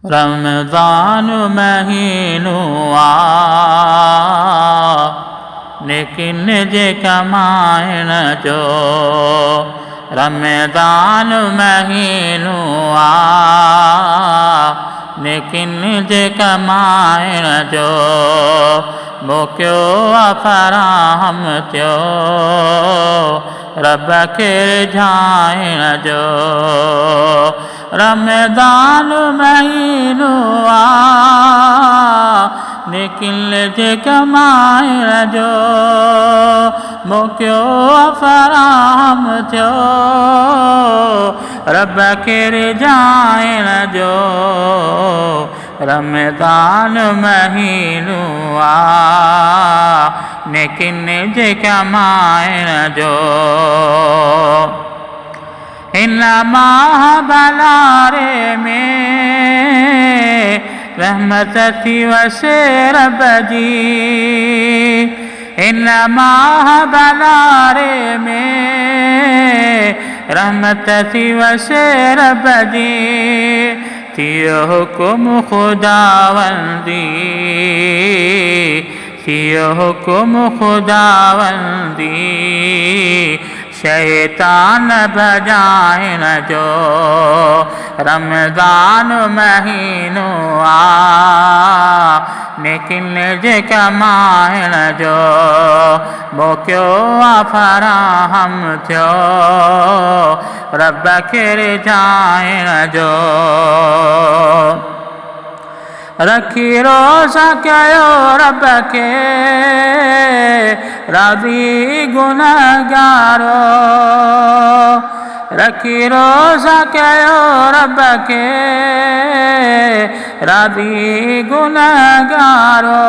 रमज़ान महीनो आ लेकिन जे कमाइण जो। रमज़ान महीनो आ लेकिन जे कमाइण जो। मौक़ो फराहम थियो रब खे रिझाइण जो। रमज़ान महीनो आ लेकिन जे कमाइण जो। मौक़ो फराहम थियो रब खे रिझाइण जो। रमज़ान महीनो आ लेकिन जे कमाइण जो। हिन माह भलारे में रहमत थी वसे रब जी। हिन माह भलारे में रहमत थी वसे रब जी। थियो हुकुम खुदावंदी थियो हुकुम खुदावंदी शैतान भजाइण जो। रमज़ान महीनो आ लेकिन जे कमाइण जो। मौक़ो फराहम थियो रब खे रिझाइण जो। रखी रोज़ा कयो रब खे राज़ी गुनहगारो। रखी रोज़ा कयो रब खे राज़ी गुनहगारो।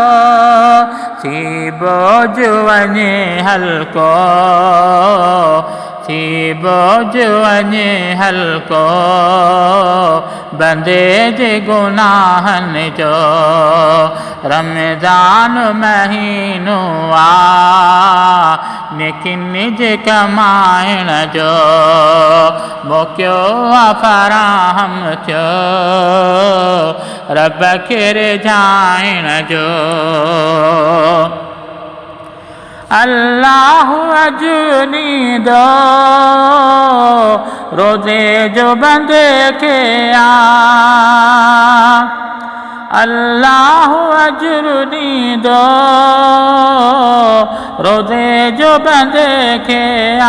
थी बोझ वञे हल्को थी बोझ वञे हल्को बंदे जे गुनाहनि जो। रमज़ान महीनो आ लेकिन जे कमाइण जो। मौक़ो फराहम थियो रब खे रिझाइण जो। अल्लाह अजनी दो रोज़े जो बंदे खे आ। अल्लाह अजनी दो रोज़े जो बंदे खे आ।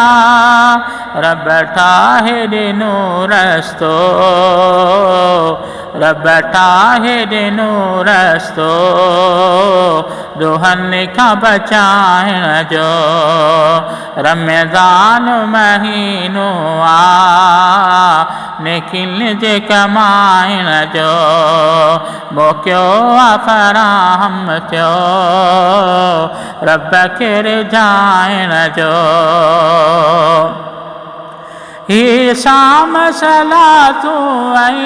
रब ठाहे ॾिनो रस्तो रब ठाहे ॾिनो रस्तो दुहनि खां बचाइण जो। रमज़ान महीनो आ लेकिन जे कमाइण जो। मौक़ो फराहम थियो रब खे रिझाइण जो। ही शाम सलातूं ऐं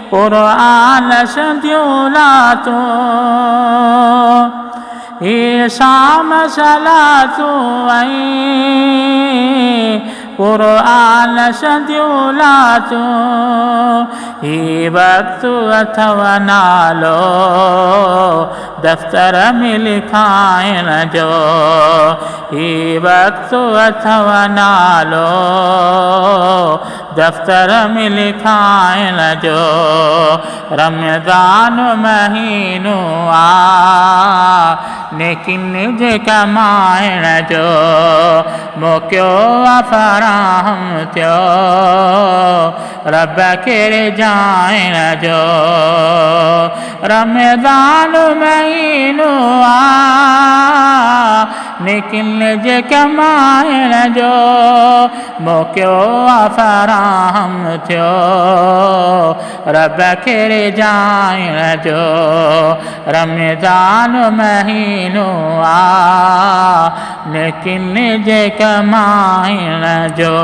क़ुरान संधियूं लातूं। ही शाम सलातूं ऐं क़ुरान संधियूं लातूं। ही वक़्तु अथव नालो दफ़्तर में लिखाइण जो। ही वक़्तु अथव नालो दफ़्तर में लिखाइण जो। रमज़ान महीनो आ लेकिन जे कमाइण जो। मौक़ो फराहम थियो रब खे रिझाइण जो। रमज़ान महीनो आ लेकिन जे कमाइण जो। मौक़ो फराहम थियो रब खे रिझाइण जो। रमज़ान महीनो आ लेकिन जे कमाइण जो।